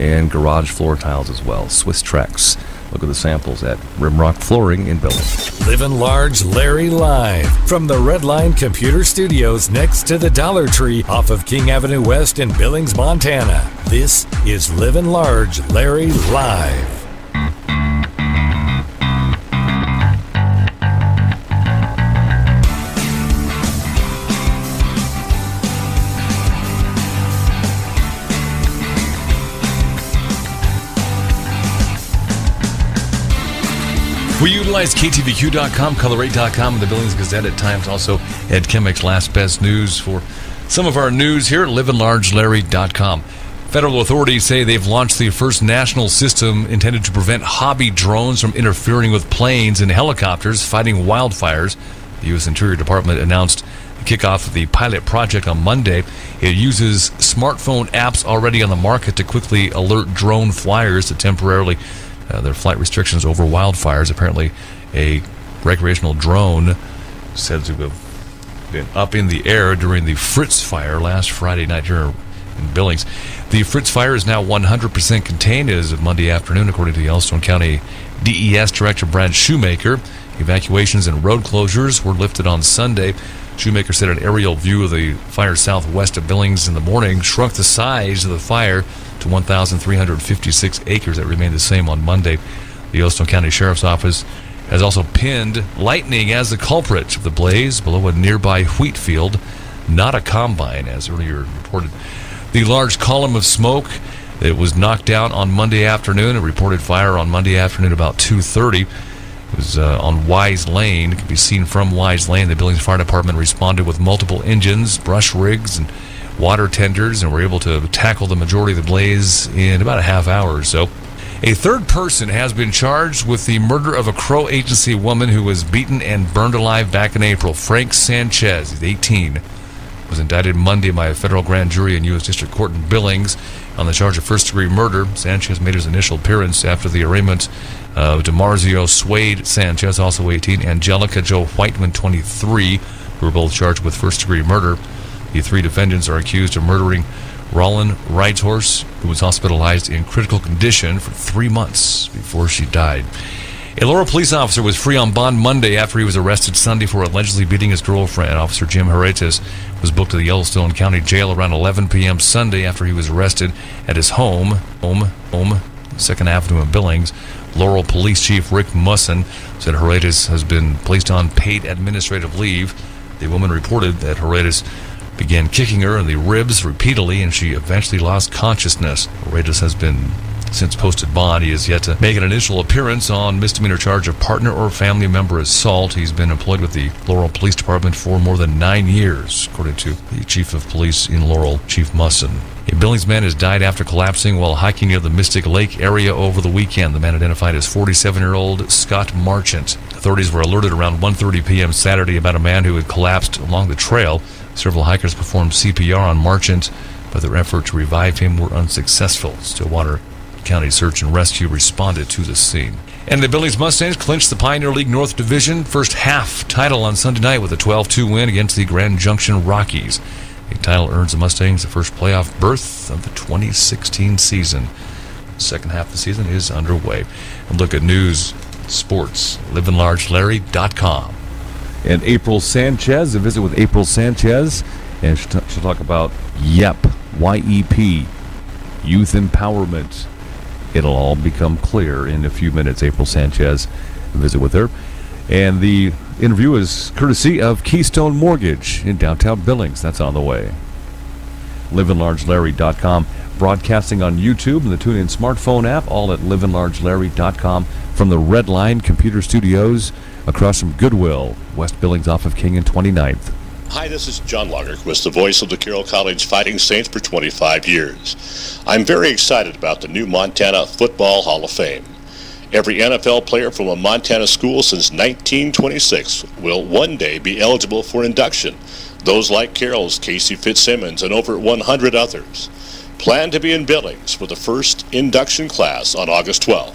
and garage floor tiles as well. Swiss Trex. Look at the samples at Rimrock Flooring in Billings. Livin Large Larry live from the Redline Computer Studios next to the Dollar Tree off of King Avenue West in Billings, Montana. This is Livin Large Larry live. We utilize KTVQ.com, Color8.com, and the Billings Gazette at times. Also, Ed Kimmick's Last Best News for some of our news here at LivinLargeLarry.com. Federal authorities say they've launched the first national system intended to prevent hobby drones from interfering with planes and helicopters fighting wildfires. The U.S. Interior Department announced the kickoff of the pilot project on Monday. It uses smartphone apps already on the market to quickly alert drone flyers to temporarily their flight restrictions over wildfires. Apparently, a recreational drone said to have been up in the air during the Fritz fire last Friday night here in Billings. The Fritz fire is now 100% contained as of Monday afternoon, according to the Yellowstone County DES Director Brad Shoemaker. Evacuations and road closures were lifted on Sunday. Shoemaker said an aerial view of the fire southwest of Billings in the morning shrunk the size of the fire to 1,356 acres. That remained the same on Monday. The Yellowstone County Sheriff's Office has also pinned lightning as the culprit of the blaze below a nearby wheat field, not a combine, as earlier reported. The large column of smoke that was knocked down on Monday afternoon, a reported fire on Monday afternoon about 2:30. It was on Wise Lane. It can be seen from Wise Lane. The Billings Fire Department responded with multiple engines, brush rigs, and water tenders, and were able to tackle the majority of the blaze in about a half hour or so. A third person has been charged with the murder of a Crow Agency woman who was beaten and burned alive back in April. Frank Sanchez, he's 18, was indicted Monday by a federal grand jury in U.S. District Court in Billings on the charge of first-degree murder. Sanchez made his initial appearance after the arraignment of DeMarzio Swade Sanchez, also 18, Angelica Joe Whiteman, 23, who were both charged with first-degree murder. The three defendants are accused of murdering Roland Rideshorse, who was hospitalized in critical condition for 3 months before she died. A Laurel police officer was free on bond Monday after he was arrested Sunday for allegedly beating his girlfriend. Officer Jim Herretes was booked to the Yellowstone County Jail around 11 p.m. Sunday after he was arrested at his home, 2nd Avenue in Billings. Laurel Police Chief Rick Musson said Herretes has been placed on paid administrative leave. The woman reported that Herretes began kicking her in the ribs repeatedly, and she eventually lost consciousness. Herretes has been since posted bond. He has yet to make an initial appearance on misdemeanor charge of partner or family member assault. He's been employed with the Laurel Police Department for more than 9 years, according to the Chief of Police in Laurel, Chief Musson. A Billings man has died after collapsing while hiking near the Mystic Lake area over the weekend. The man identified as 47-year-old Scott Marchant. Authorities were alerted around 1:30 p.m. Saturday about a man who had collapsed along the trail. Several hikers performed CPR on Marchant, but their effort to revive him were unsuccessful. Stillwater County Search and Rescue responded to the scene. And the Billings Mustangs clinched the Pioneer League North Division first half title on Sunday night with a 12-2 win against the Grand Junction Rockies. The title earns the Mustangs the first playoff berth of the 2016 season. The second half of the season is underway. And look at news, sports, LivinLargeLarry.com. And April Sanchez, a visit with April Sanchez, and she'll talk about YEP, Y-E-P, youth empowerment. It'll all become clear in a few minutes. April Sanchez, a visit with her. And the interview is courtesy of Keystone Mortgage in downtown Billings. That's on the way. LivinLargeLarry.com, broadcasting on YouTube and the TuneIn smartphone app, all at LivinLargeLarry.com from the Redline Computer Studios across from Goodwill, West Billings off of King and 29th. Hi, this is John Lagerquist, the voice of the Carroll College Fighting Saints for 25 years. I'm very excited about the new Montana Football Hall of Fame. Every NFL player from a Montana school since 1926 will one day be eligible for induction. Those like Carroll's Casey Fitzsimmons and over 100 others. Plan to be in Billings for the first induction class on August 12th.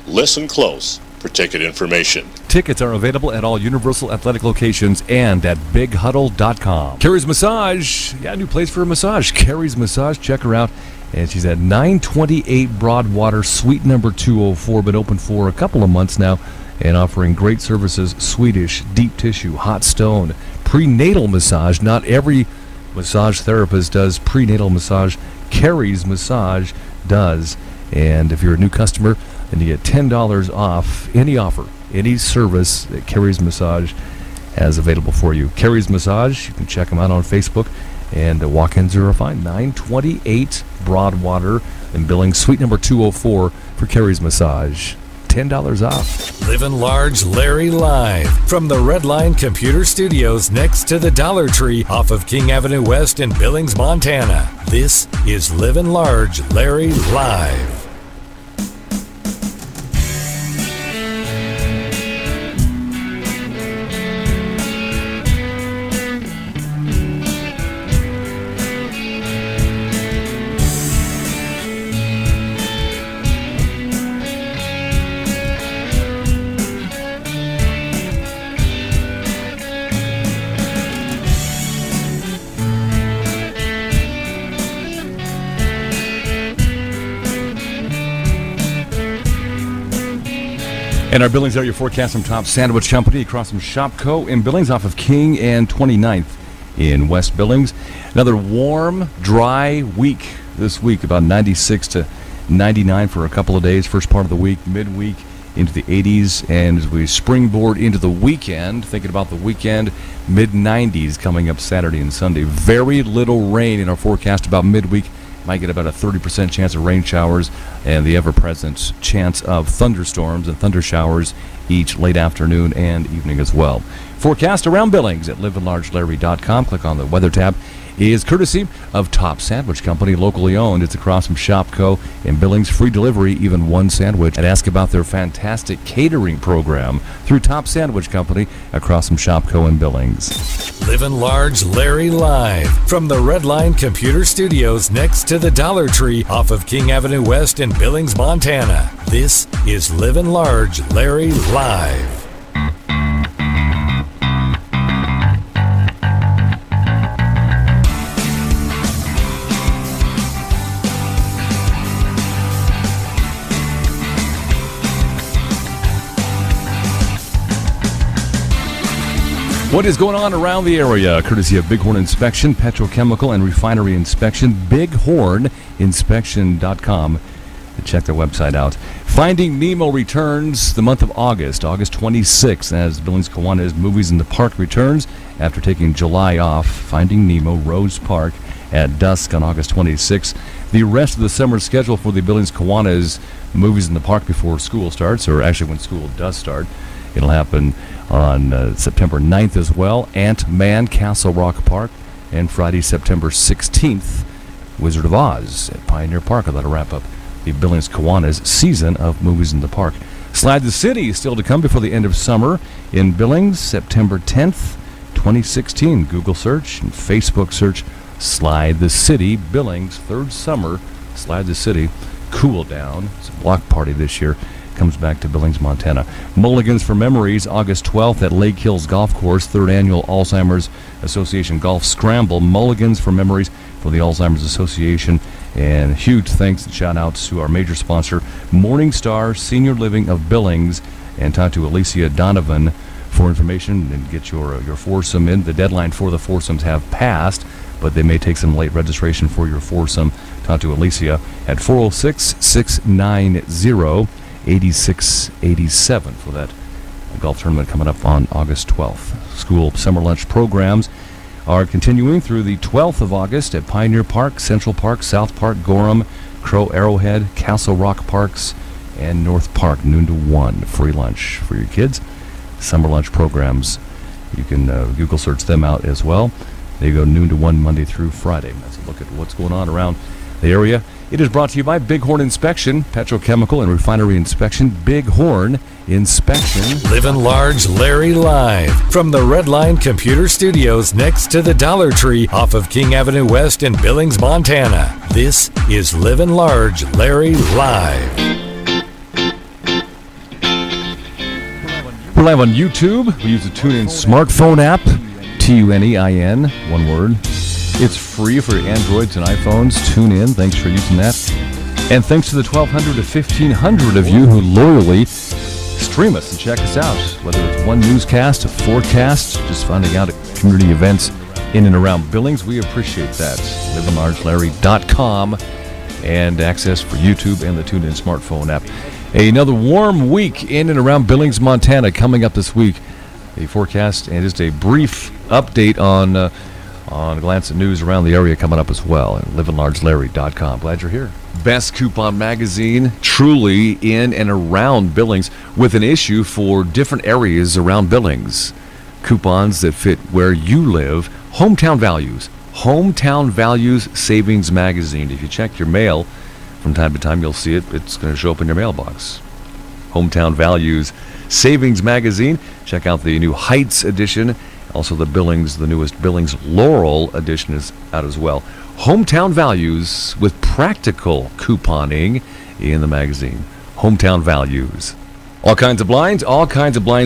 Listen close for ticket information. Tickets are available at all Universal Athletic locations and at BigHuddle.com. Carrie's Massage. Yeah, new place for a massage. Carrie's Massage. Check her out And she's at 928 Broadwater, Suite number 204, been open for a couple of months now, and offering great services: Swedish, deep tissue, hot stone, prenatal massage. Not every massage therapist does prenatal massage. Carrie's Massage does. And if you're a new customer, then you get $10 off any offer, any service that Carrie's Massage has available for you. Carrie's Massage, you can check them out on Facebook, and the walk-ins are fine. 928 Broadwater in Billings, Suite number 204 for Carrie's Massage. $10 off. Livin' Large Larry live from the Redline Computer Studios next to the Dollar Tree off of King Avenue West in Billings, Montana. This is Livin' Large Larry live. And our Billings area forecast from Top Sandwich Company across from Shopco in Billings off of King and 29th in West Billings. Another warm, dry week this week, about 96 to 99 for a couple of days. First part of the week, midweek into the 80s. And as we springboard into the weekend, thinking about the weekend, mid-90s coming up Saturday and Sunday. Very little rain in our forecast about midweek. Might get about a 30% chance of rain showers and the ever-present chance of thunderstorms and thunder showers each late afternoon and evening as well. Forecast around Billings at livinlargelarry.com. Click on the weather tab. Is courtesy of Top Sandwich Company, locally owned. It's across from Shopco in Billings. Free delivery, even one sandwich. And ask about their fantastic catering program through Top Sandwich Company across from Shopco in Billings. Livin' Large Larry live from the Redline Computer Studios next to the Dollar Tree off of King Avenue West in Billings, Montana. This is Livin' Large Larry live. What is going on around the area? Courtesy of Bighorn Inspection, Petrochemical and Refinery Inspection, bighorninspection.com. Check their website out. Finding Nemo returns the month of August 26th, as Billings Kiwanis Movies in the Park returns after taking July off. Finding Nemo, Rose Park at dusk on August 26th. The rest of the summer schedule for the Billings Kiwanis Movies in the Park before school starts, or actually when school does start. It'll happen on September 9th as well. Ant-Man, Castle Rock Park, and Friday, September 16th, Wizard of Oz at Pioneer Park. That'll wrap up the Billings Kiwanis season of Movies in the Park. Slide the City is still to come before the end of summer in Billings, September 10th, 2016. Google search and Facebook search Slide the City Billings, third summer. Slide the City Cool Down. It's a block party this year. Comes back to Billings, Montana. Mulligans for Memories, August 12th at Lake Hills Golf Course, third annual Alzheimer's Association Golf Scramble. Mulligans for Memories for the Alzheimer's Association. And huge thanks and shout outs to our major sponsor, Morningstar Senior Living of Billings, and talk to Alicia Donovan for information and get your foursome in. The deadline for the foursomes have passed, but they may take some late registration for your foursome. Talk to Alicia at 406-690-8687 for that golf tournament coming up on August 12th. School summer lunch programs are continuing through the 12th of August at Pioneer Park, Central Park, South Park, Gorham, Crow Arrowhead, Castle Rock Parks, and North Park, noon to 1. Free lunch for your kids. Summer lunch programs, you can Google search them out as well. They go noon to 1 Monday through Friday. Let's look at what's going on around the area. It is brought to you by Bighorn Inspection, Petrochemical and Refinery Inspection. Bighorn Inspection. Livin' Large Larry live from the Redline Computer Studios next to the Dollar Tree off of King Avenue West in Billings, Montana. This is Livin' Large Larry live. We're live on YouTube. We use the TuneIn smartphone app, TUNEIN, one word. It's free for Androids and iPhones. Tune in. Thanks for using that. And thanks to the 1,200 to 1,500 of you who loyally stream us and check us out. Whether it's one newscast, a forecast, just finding out at community events in and around Billings, we appreciate that. LivinLargeLarry.com and access for YouTube and the TuneIn smartphone app. Another warm week in and around Billings, Montana coming up this week. A forecast and just a brief update on a glance at news around the area coming up as well at LivinLargeLarry.com. Glad you're here. Best Coupon Magazine, truly in and around Billings, with an issue for different areas around Billings. Coupons that fit where you live. Hometown Values Savings Magazine. If you check your mail from time to time, you'll see it. It's going to show up in your mailbox. Hometown Values Savings Magazine. Check out the new Heights edition. Also the newest Billings Laurel edition is out as well. Hometown Values with practical couponing in the magazine. Hometown Values. All kinds of blinds,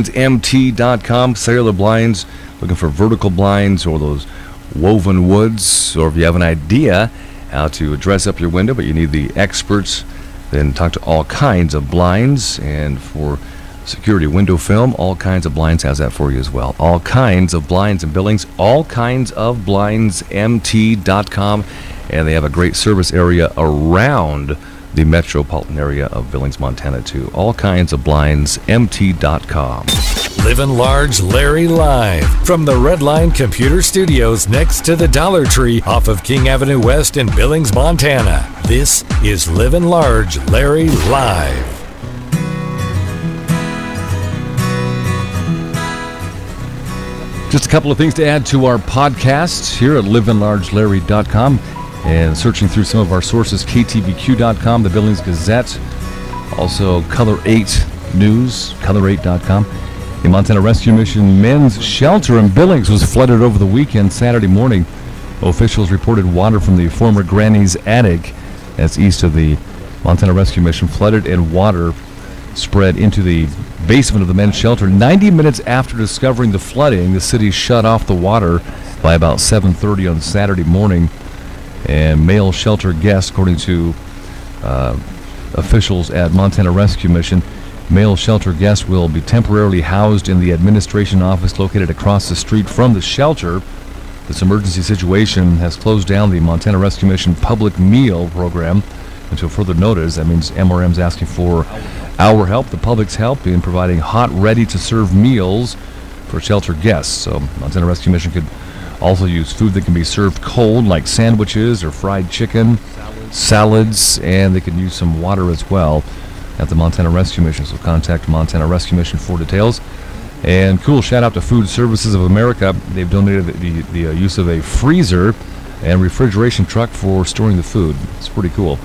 MT.com. Cellular blinds, looking for vertical blinds or those woven woods, or if you have an idea how to dress up your window but you need the experts, then talk to All Kinds of Blinds. And for security window film, All Kinds of Blinds has that for you as well. All Kinds of Blinds in Billings, All Kinds of Blinds, MT.com. And they have a great service area around the metropolitan area of Billings, Montana, too. All Kinds of Blinds, MT.com. Livin' Large Larry live from the Redline Computer Studios next to the Dollar Tree off of King Avenue West in Billings, Montana. This is Livin' Large Larry live. Just a couple of things to add to our podcast here at LivinLargeLarry.com, and searching through some of our sources, KTVQ.com, the Billings Gazette, also Color 8 News, Color8.com. The Montana Rescue Mission Men's Shelter in Billings was flooded over the weekend. Saturday morning, officials reported water from the former Granny's attic, that's east of the Montana Rescue Mission, flooded, and water spread into the basement of the men's shelter. 90 minutes after discovering the flooding, the city shut off the water by about 7:30 on Saturday morning. And male shelter guests, according to officials at Montana Rescue Mission, male shelter guests will be temporarily housed in the administration office located across the street from the shelter. This emergency situation has closed down the Montana Rescue Mission public meal program until further notice. That means MRM's asking for our help, the public's help, in providing hot, ready-to-serve meals for shelter guests. So Montana Rescue Mission could also use food that can be served cold, like sandwiches or fried chicken, salads, and they can use some water as well at the Montana Rescue Mission. So contact Montana Rescue Mission for details. And cool shout out to Food Services of America. They've donated the use of a freezer and refrigeration truck for storing the food. It's pretty cool.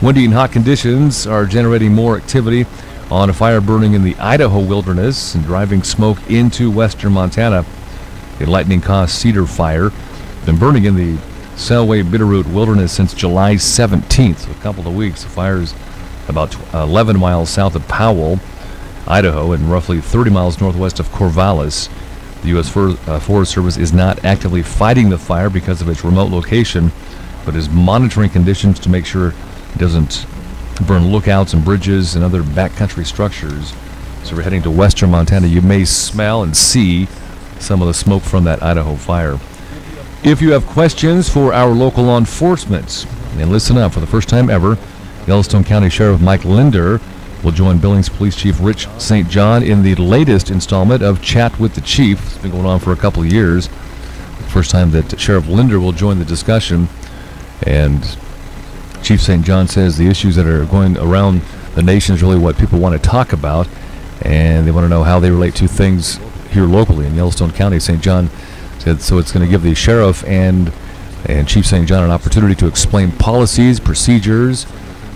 Windy and hot conditions are generating more activity on a fire burning in the Idaho wilderness and driving smoke into western Montana. A lightning-caused cedar fire been burning in the Selway Bitterroot Wilderness since July 17th, so a couple of weeks. The fire is about 11 miles south of Powell, Idaho, and roughly 30 miles northwest of Corvallis. The U.S. Forest Service is not actively fighting the fire because of its remote location, but is monitoring conditions to make sure it doesn't burn lookouts and bridges and other backcountry structures. So we're heading to western Montana. You may smell and see some of the smoke from that Idaho fire. If you have questions for our local law enforcement, and listen up, for the first time ever, Yellowstone County Sheriff Mike Linder will join Billings Police Chief Rich St. John in the latest installment of Chat with the Chief. It's been going on for a couple of years. The first time that Sheriff Linder will join the discussion. And Chief St. John says the issues that are going around the nation is really what people want to talk about, and they want to know how they relate to things here locally in Yellowstone County. St. John said so it's going to give the sheriff and Chief St. John an opportunity to explain policies, procedures,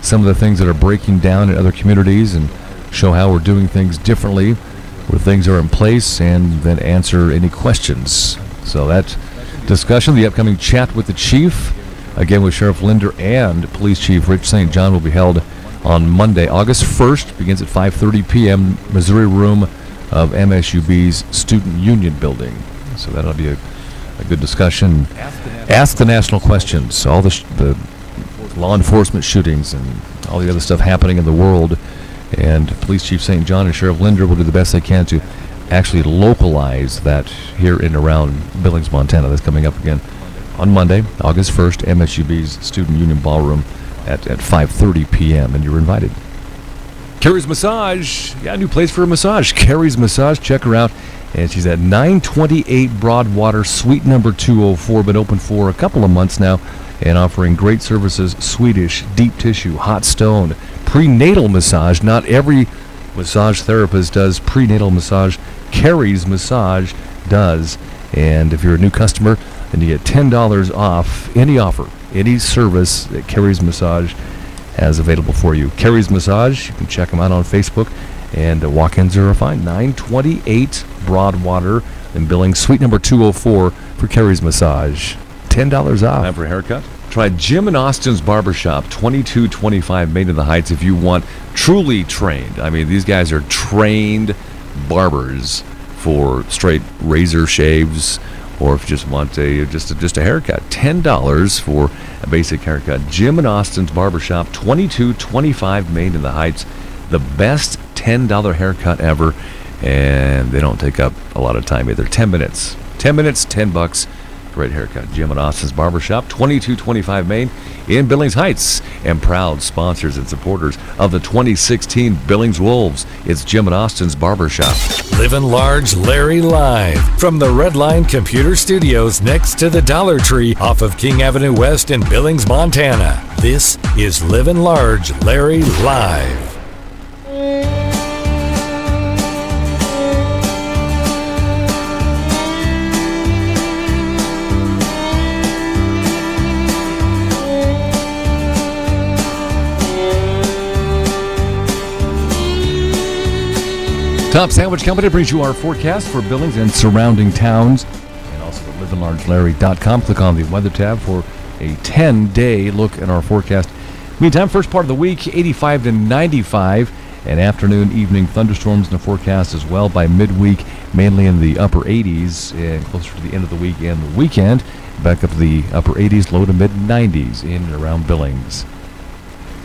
some of the things that are breaking down in other communities, and show how we're doing things differently, where things are in place, and then answer any questions. So that discussion, the upcoming Chat with the Chief, again with Sheriff Linder and Police Chief Rich St. John, will be held on Monday, August 1st, begins at 5:30 p.m., Missouri Room of MSUB's Student Union Building. So that'll be a a good discussion. Ask the national questions. All the law enforcement shootings and all the other stuff happening in the world. And Police Chief St. John and Sheriff Linder will do the best they can to actually localize that here in around Billings, Montana. That's coming up again on Monday, August 1st, MSUB's Student Union Ballroom at 5:30 p.m. And you're invited. Carrie's Massage. Yeah, new place for a massage. Carrie's Massage. Check her out. And she's at 928 Broadwater, Suite number 204. Been open for a couple of months now and offering great services: Swedish, deep tissue, hot stone, prenatal massage. Not every massage therapist does prenatal massage. Carrie's Massage does. And if you're a new customer, then you get $10 off any offer, any service that Carrie's Massage has available for you. Carrie's Massage, you can check them out on Facebook, and walk-ins are fine. 928 Broadwater in Billings, Suite number 204 for Carrie's Massage. $10 off. Time for a haircut? Try Jim and Austin's Barbershop, 2225 Main in the Heights, if you want truly trained. I mean, these guys are trained barbers for straight razor shaves, or if you just want just a haircut. $10 for a basic haircut. Jim and Austin's Barbershop, 2225 Main in the Heights. The best $10 haircut ever, and they don't take up a lot of time either. 10 minutes. 10 minutes, $10. Great haircut. Jim and Austin's Barbershop, 2225 Main in Billings Heights, and proud sponsors and supporters of the 2016 Billings Wolves. It's Jim and Austin's Barbershop. Livin' Large Larry live from the Redline Computer Studios next to the Dollar Tree off of King Avenue West in Billings, Montana. This is Livin' Large Larry live. Top Sandwich Company brings you our forecast for Billings and surrounding towns, and also at livinlargelarry.com. Click on the weather tab for a 10-day look at our forecast. Meantime, first part of the week, 85 to 95, and afternoon, evening thunderstorms in the forecast as well by midweek, mainly in the upper 80s, and closer to the end of the week and the weekend, back up to the upper 80s, low to mid 90s in and around Billings.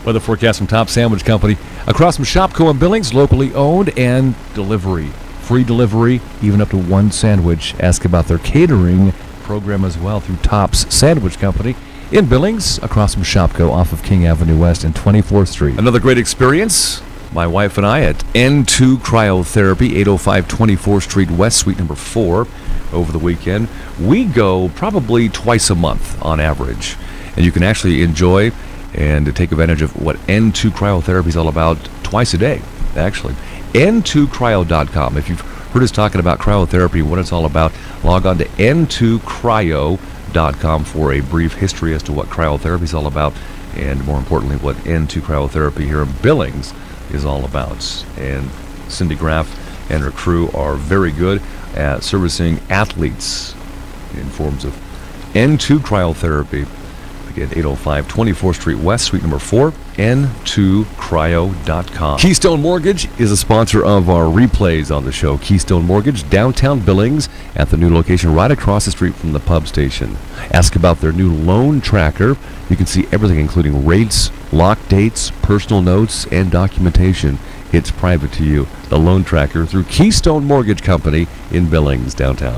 Weather forecast from Top Sandwich Company. Across from Shopco and Billings, locally owned, and delivery. Free delivery, even up to one sandwich. Ask about their catering program as well through Top's Sandwich Company in Billings, across from Shopco off of King Avenue West and 24th Street. Another great experience, my wife and I, at N2 Cryotherapy, 805 24th Street West, Suite number 4, over the weekend. We go probably twice a month on average, and you can actually enjoy and to take advantage of what N2 Cryotherapy is all about twice a day, actually. N2cryo.com. If you've heard us talking about cryotherapy, what it's all about, log on to N2cryo.com for a brief history as to what cryotherapy is all about, and more importantly, what N2 Cryotherapy here in Billings is all about. And Cindy Graff and her crew are very good at servicing athletes in forms of N2 Cryotherapy. Again, 805 24th Street West, Suite number 4, N2cryo.com. Keystone Mortgage is a sponsor of our replays on the show. Keystone Mortgage, downtown Billings, at the new location right across the street from the pub station. Ask about their new loan tracker. You can see everything, including rates, lock dates, personal notes, and documentation. It's private to you. The loan tracker through Keystone Mortgage Company in Billings, downtown.